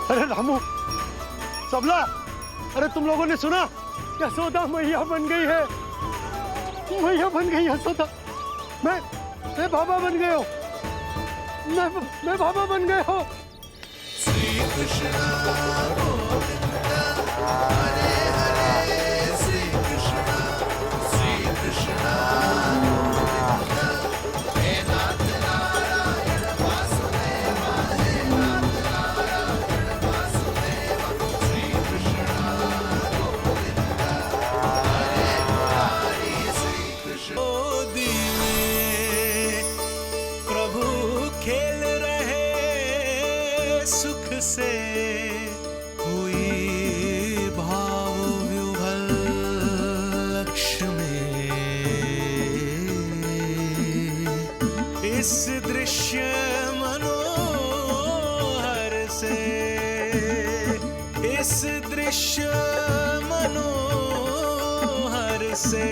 अरे रामू, सबला, अरे तुम लोगों ने सुना? यशोदा मैया बन गई है। मैया बन गई यशोदा। मैं बाबा बन गया हूँ। मैं बाबा बन गया हूँ। श्री कृष्ण गोविंदा हरे हरे, श्री कृष्ण गोविंदा हे नाथ नारायण वासुदेव, हे नाथ नारायण वासुदेव, श्री कृष्ण गोविंदा हरे हरे, श्री कृष्ण। गोदी में प्रभु खेल रहे सुख से, हुई भाव विह्वल लक्ष्मी। इस दृश्य मनोहर से, इस दृश्य मनोहर से।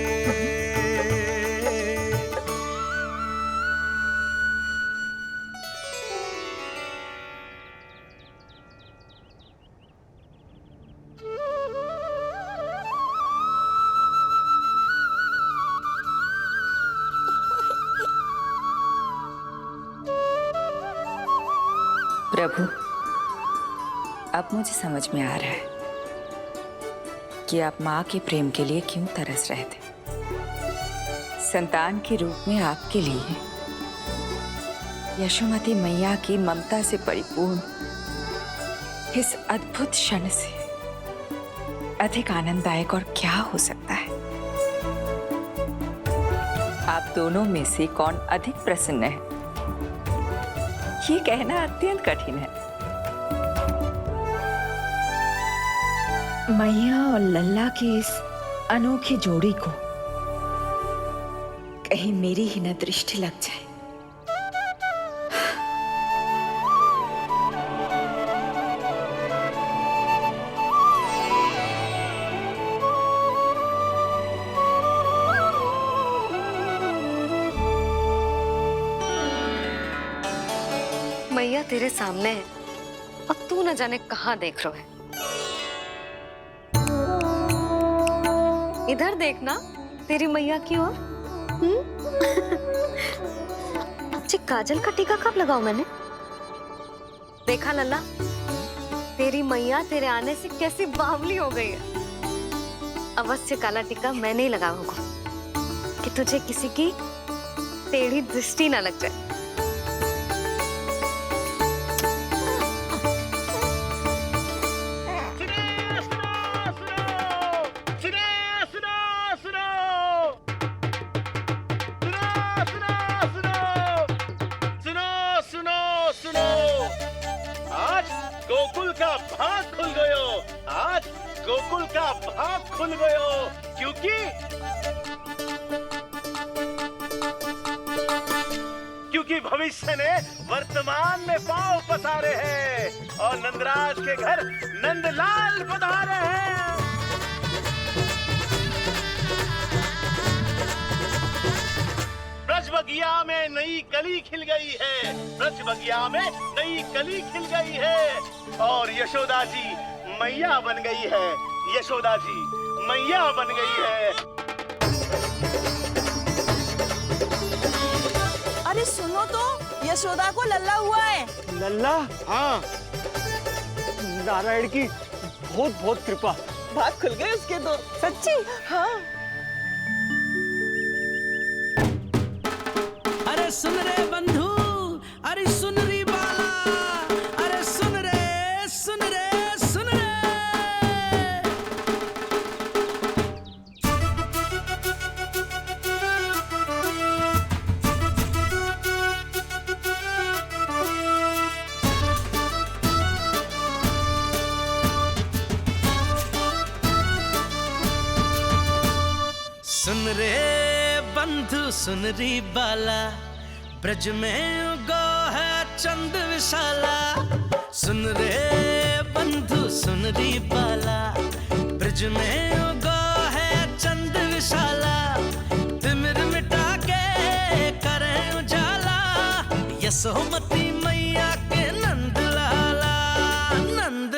प्रभु, अब मुझे समझ में आ रहा है कि आप माँ के प्रेम के लिए क्यों तरस रहे थे। संतान के रूप में आपके लिए यशोमती मैया की ममता से परिपूर्ण इस अद्भुत क्षण से अधिक आनंददायक और क्या हो सकता है। आप दोनों में से कौन अधिक प्रसन्न है, ये कहना अत्यंत कठिन है। मैया और लल्ला की इस अनोखी जोड़ी को कहीं मेरी ही न दृष्टि लग जाए। मैया तेरे सामने है, अब तू न जाने कहाँ देख रहा है। इधर देखना तेरी मैया की ओर। अच्छी काजल का टीका कब लगाऊं मैंने? देखा लल्ला, तेरी मैया तेरे आने से कैसी बावली हो गई है। अवश्य काला टीका मैंने ही लगाया होगा कि तुझे किसी की टेढ़ी दृष्टि ना लग जाए। गोकुल का भाग खुल गयो। आज गोकुल का भाग खुल गयो, क्योंकि भविष्य ने वर्तमान में पांव पसारे हैं और नंदराज के घर नंदलाल पधारे हैं। ब्रज बगिया में नई कली खिल गई है, ब्रज बगिया में नई कली खिल गई है और यशोदा जी मैया बन गई है। यशोदा जी मैया बन गई है। अरे सुनो तो, यशोदा को लल्ला हुआ है। लल्ला? हाँ, नारायण की बहुत बहुत कृपा। भाग खुल गए उसके तो। सच्ची? हाँ। अरे सुन रे बंधु, अरे सुन री बाला, अरे सुन रे, सुन रे, सुन रे। सुन रे बंधु, सुन री बाला, ब्रज में उगो है चंद विशाला। सुन रे बंधु, सुन री बाला, ब्रज में उगो है चंद विशाला। तिमिर मिटा के करें उजाला, यशोमती मैया के नंद लाला, नंद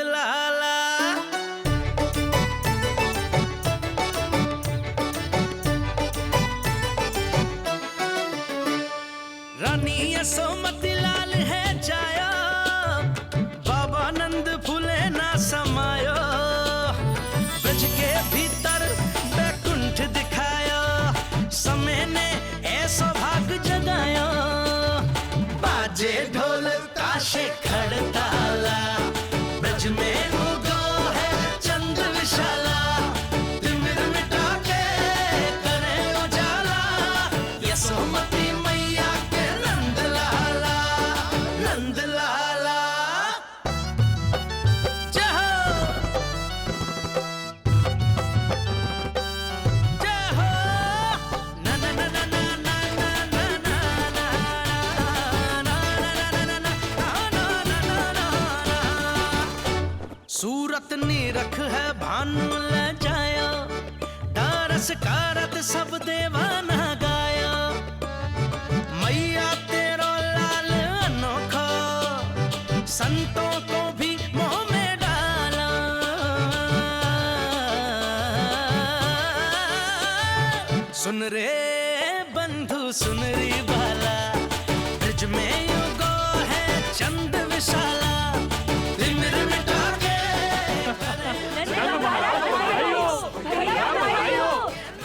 सूरत निरख है भानु ले जाया, दारस कारत सब देवाना गाया। मैया तेरो लाल अनोखा, संतों को भी मोह में डाला। सुन रे बंधु सुन री बाला, ब्रिज में युगो है चंद विशाला। लिमिर मिटा के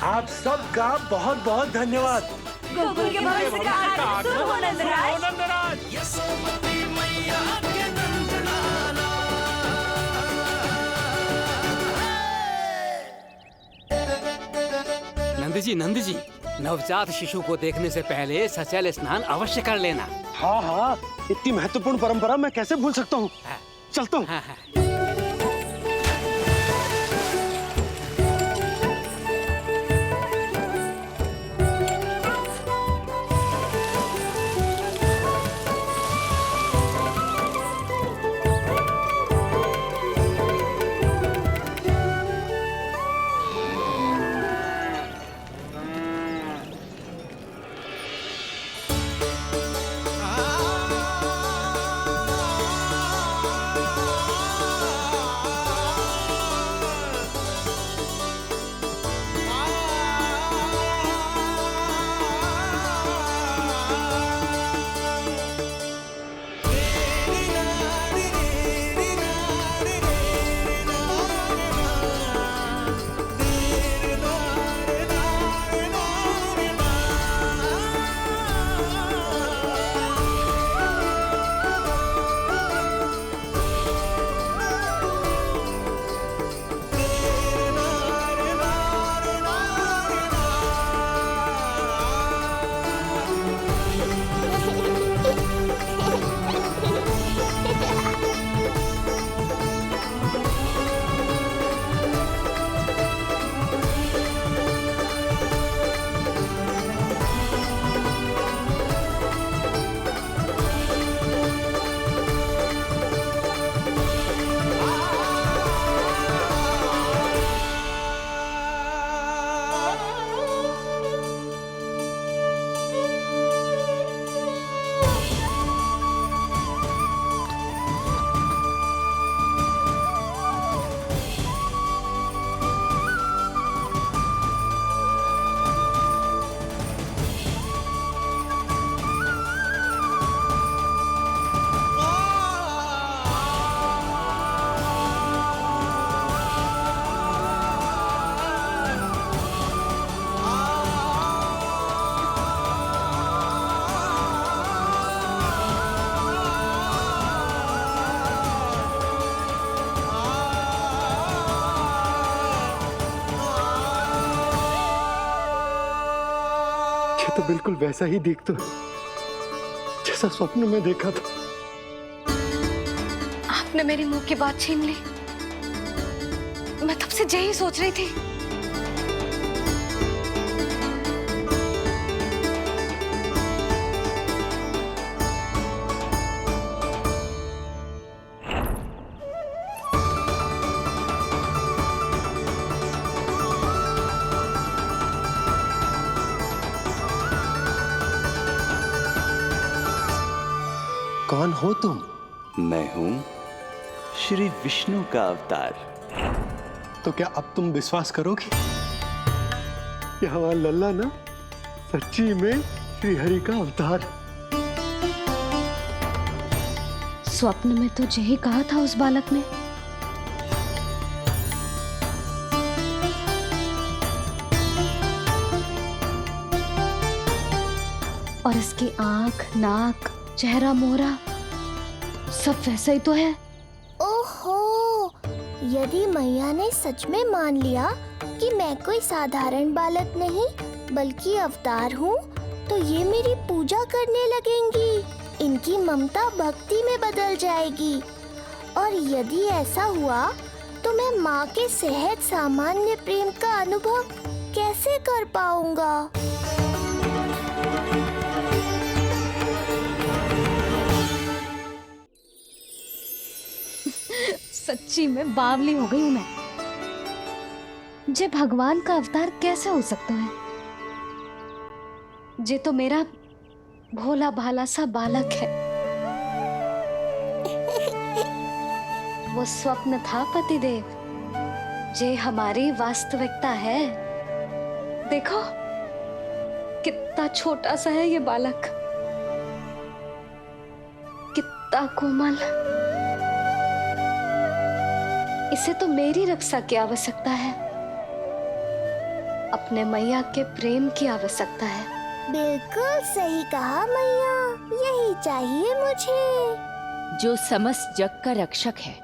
आप सबका बहुत बहुत धन्यवाद। गोकुल के भविष्य का आरंभ शुरू हो नंदराज। यशोमती मैया के नंदलाला। नंद जी, नवजात शिशु को देखने से पहले सचैल स्नान अवश्य कर लेना। हाँ हाँ, इतनी महत्वपूर्ण परंपरा मैं कैसे भूल सकता हूँ। चलता हूँ। हाँ हाँ। तो बिल्कुल वैसा ही दिखता है जैसा स्वप्न में देखा था। आपने मेरी मुंह की बात छीन ली। मैं तब से यही सोच रही थी। कौन हो तुम? मैं हूं श्री विष्णु का अवतार। तो क्या अब तुम विश्वास करोगे कि हमारा लल्ला ना सच्ची में श्री हरि का अवतार? स्वप्न में तो यही कहा था उस बालक ने। और इसकी आंख, नाक, चेहरा, मोहरा सब वैसा ही तो है। ओहो, यदि मैया ने सच में मान लिया कि मैं कोई साधारण बालक नहीं बल्कि अवतार हूँ, तो ये मेरी पूजा करने लगेंगी। इनकी ममता भक्ति में बदल जाएगी। और यदि ऐसा हुआ तो मैं माँ के सहज सामान्य प्रेम का अनुभव कैसे कर पाऊंगा? सच्ची में बावली हो गई हूं मैं। जे भगवान का अवतार कैसे हो सकता है? जे तो मेरा भोला भाला सा बालक है। वो स्वप्न था पतिदेव, जे हमारी वास्तविकता है। देखो कितना छोटा सा है ये बालक, कितना कोमल। इसे तो मेरी रक्षा की आवश्यकता है, अपने मैया के प्रेम की आवश्यकता है। बिल्कुल सही कहा मैया, यही चाहिए मुझे। जो समस्त जग का रक्षक है,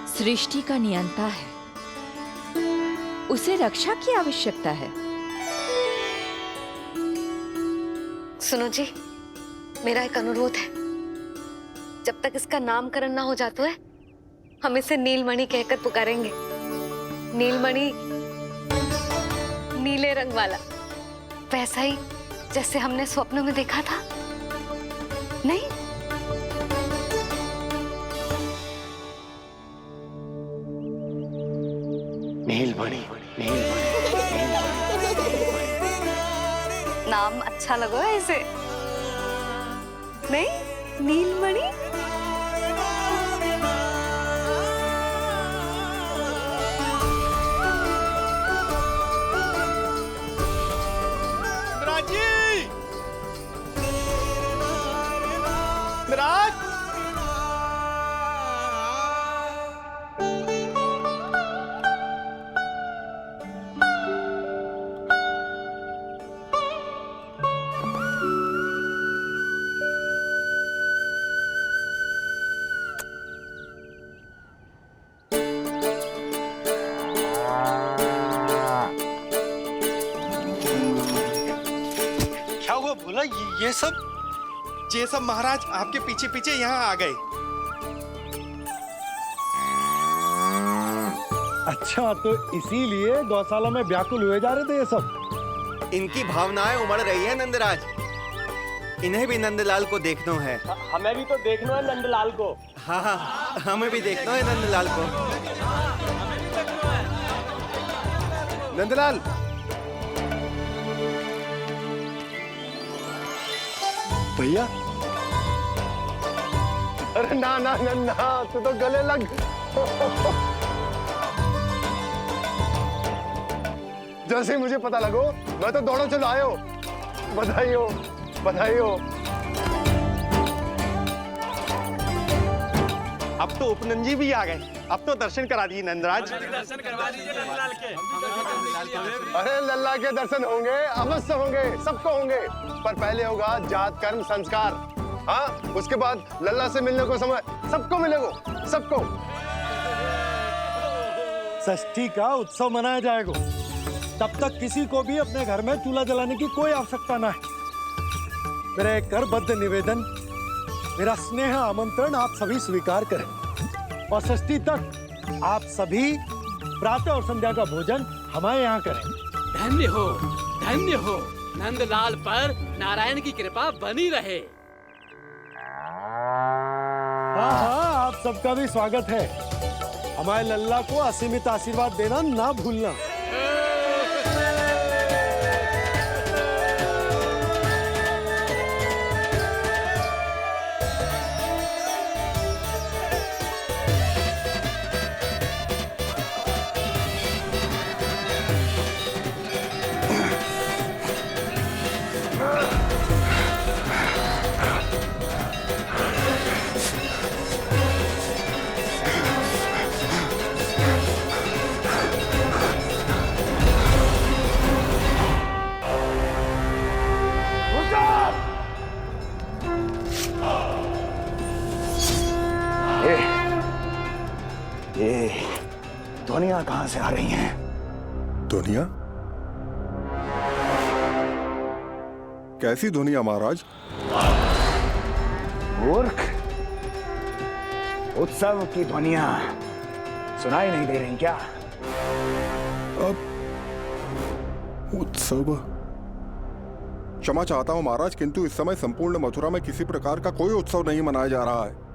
सृष्टि का नियंता है, उसे रक्षा की आवश्यकता है। सुनो जी, मेरा एक अनुरोध है। जब तक इसका नामकरण ना हो जाता है, हम इसे नीलमणि कहकर पुकारेंगे। नीलमणि, नीले रंग वाला, वैसा ही जैसे हमने स्वप्न में देखा था। नहीं? नीलमणि, नाम अच्छा लगा है इसे, नहीं? नीलमणि। राज, क्या हुआ भोला? ये सब महाराज आपके पीछे पीछे यहाँ आ गए। अच्छा, तो इसीलिए गौशाला में व्याकुल हुए जा रहे थे ये सब। इनकी भावनाएं उमड़ रही है नंदराज। इन्हें भी नंदलाल को देखना है। हमें भी तो देखना है नंदलाल को। हाँ हाँ, हमें भी देखना है नंदलाल को। नंदलाल, भैया। अरे ना ना ना ना, तू तो गले लग। जैसे ही मुझे पता लगो, मैं तो दौड़ो चलो आयो। बधाई हो, बधाई हो। अब तो उपनंद जी भी आ गए। अब तो दर्शन करा दिए नंदराज। दर्शन करवा दीजिए नंदलाल के। अरे लल्ला के दर्शन होंगे, अवश्य होंगे, सबको होंगे। पर पहले होगा जात कर्म संस्कार। हाँ, उसके बाद लल्ला से मिलने को समय सबको मिलेगा, सबको। षष्ठी का उत्सव मनाया जाएगा। तब तक किसी को भी अपने घर में चूल्हा जलाने की कोई आवश्यकता ना है। मेरा एक करबद्ध निवेदन, मेरा स्नेह आमंत्रण आप सभी स्वीकार करें और षष्ठी तक आप सभी प्रातः और संध्या का भोजन हमारे यहाँ करें। धन्य हो, धन्य हो। नंदलाल पर नारायण की कृपा बनी रहे। हाँ हाँ, आप सबका भी स्वागत है। हमारे लल्ला को असीमित आशीर्वाद देना ना भूलना। ये ध्वनियां कहां से आ रही हैं? ध्वनियां? कैसी ध्वनियां महाराज? मूर्ख, उत्सव की ध्वनियां सुनाई नहीं दे रही क्या? अब उत्सव? क्षमा चाहता हूं महाराज, किंतु इस समय संपूर्ण मथुरा में किसी प्रकार का कोई उत्सव नहीं मनाया जा रहा है।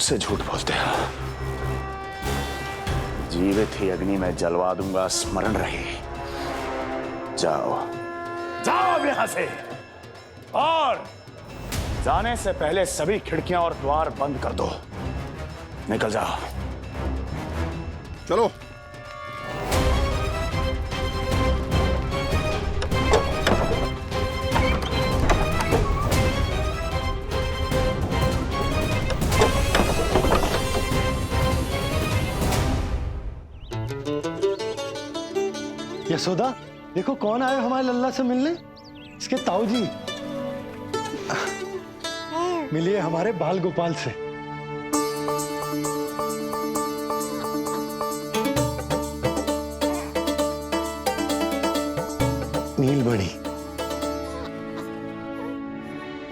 मुझसे झूठ बोलते हो। जीवित ही अग्नि में जलवा दूंगा, स्मरण रहे। जाओ जाओ अब यहां से, और जाने से पहले सभी खिड़कियां और द्वार बंद कर दो। निकल जाओ। चलो। यशोदा, देखो कौन आए हमारे लल्ला से मिलने। इसके ताऊ जी। मिलिए हमारे बाल गोपाल से। नीलमणि,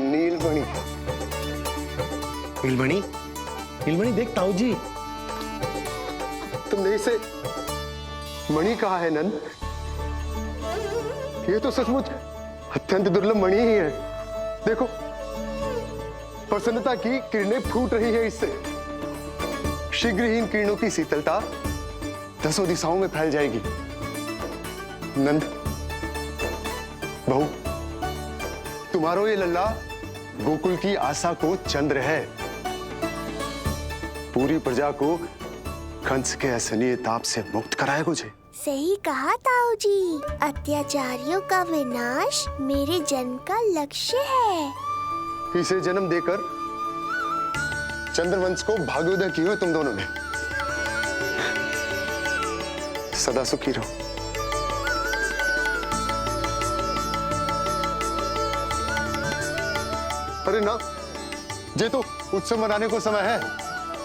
नीलमणि, नीलमणि, नीलमणि देख ताऊ जी। तुमने इसे मणि कहा है नंद? ये तो सचमुच अत्यंत दुर्लभ मणि ही है। देखो, प्रसन्नता की किरणें फूट रही है इससे। शीघ्र ही इन किरणों की शीतलता दसों दिशाओं में फैल जाएगी। नंद, बहू, तुम्हारो ये लल्ला गोकुल की आशा को चंद्र है। पूरी प्रजा को कंस के असहनीय ताप से मुक्त कराएगा मुझे। सही कहा ताऊ जी, अत्याचारियों का विनाश मेरे जन्म का लक्ष्य है। इसे जन्म देकर चंद्रवंश को भाग्योदय की हो तुम दोनों ने। सदा सुखी रहो। अरे ना, ये तो उत्सव मनाने को समय है।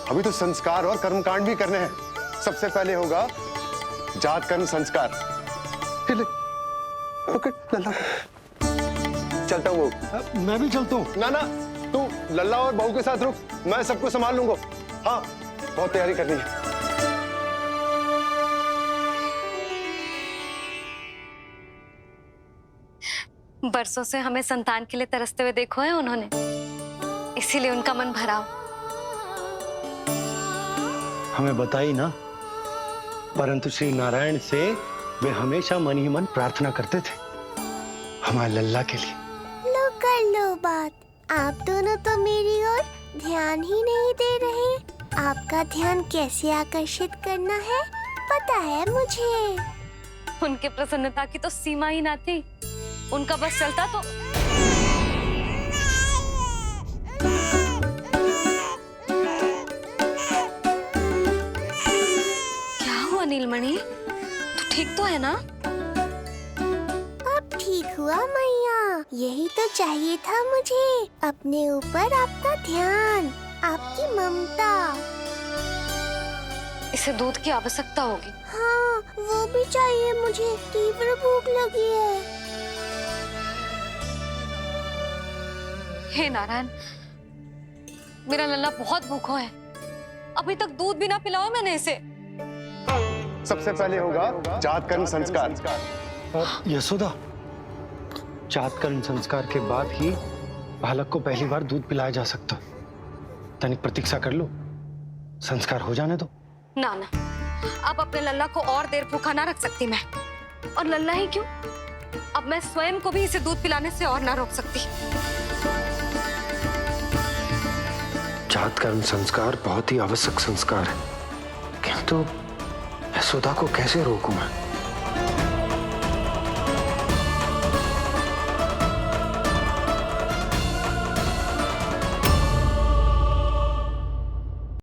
अभी तो संस्कार और कर्मकांड भी करने हैं। सबसे पहले होगा जात कर्म संस्कार। पकड़ लल्ला, चलता हूँ। मैं भी चलता हूँ। ना ना, तू लल्ला और बहू के साथ रुक, मैं सबको संभाल लूंगा। हाँ, बहुत तैयारी करनी है। बरसों से हमें संतान के लिए तरसते हुए देखो है उन्होंने, इसीलिए उनका मन भरा हो। हमें बताई ना, परंतु श्री नारायण से वे हमेशा मन ही मन प्रार्थना करते थे हमारे लल्ला के लिए। लो कर लो बात। आप दोनों तो मेरी ओर ध्यान ही नहीं दे रहे। आपका ध्यान कैसे आकर्षित करना है पता है मुझे। उनके प्रसन्नता की तो सीमा ही ना थी। उनका बस चलता तो। क्या हुआ नीलमणि, तू ठीक तो है ना? अब ठीक हुआ मैया, यही तो चाहिए था मुझे। अपने ऊपर आपका ध्यान, आपकी ममता। इसे दूध की आवश्यकता होगी। हाँ, वो भी चाहिए मुझे। तीव्र भूख लगी है। हे नारायण, मेरा लल्ला बहुत भूखा है। अभी तक दूध भी ना पिलाओ मैंने इसे। सबसे पहले होगा जात कर्म संस्कार। यशोदा, जात कर्म संस्कार के बाद ही बालक को पहली बार दूध पिलाया जा सकता। तनिक प्रतीक्षा कर लो, संस्कार हो जाने दो। ना ना, अब अपने लल्ला को और देर भूखा ना रख सकती मैं। और लल्ला ही क्यों, अब मैं स्वयं को भी इसे दूध पिलाने से और ना रोक सकती। जात कर्म संस्कार बहुत ही आवश्यक संस्कार है, किंतु यशोदा को कैसे रोकूं मैं?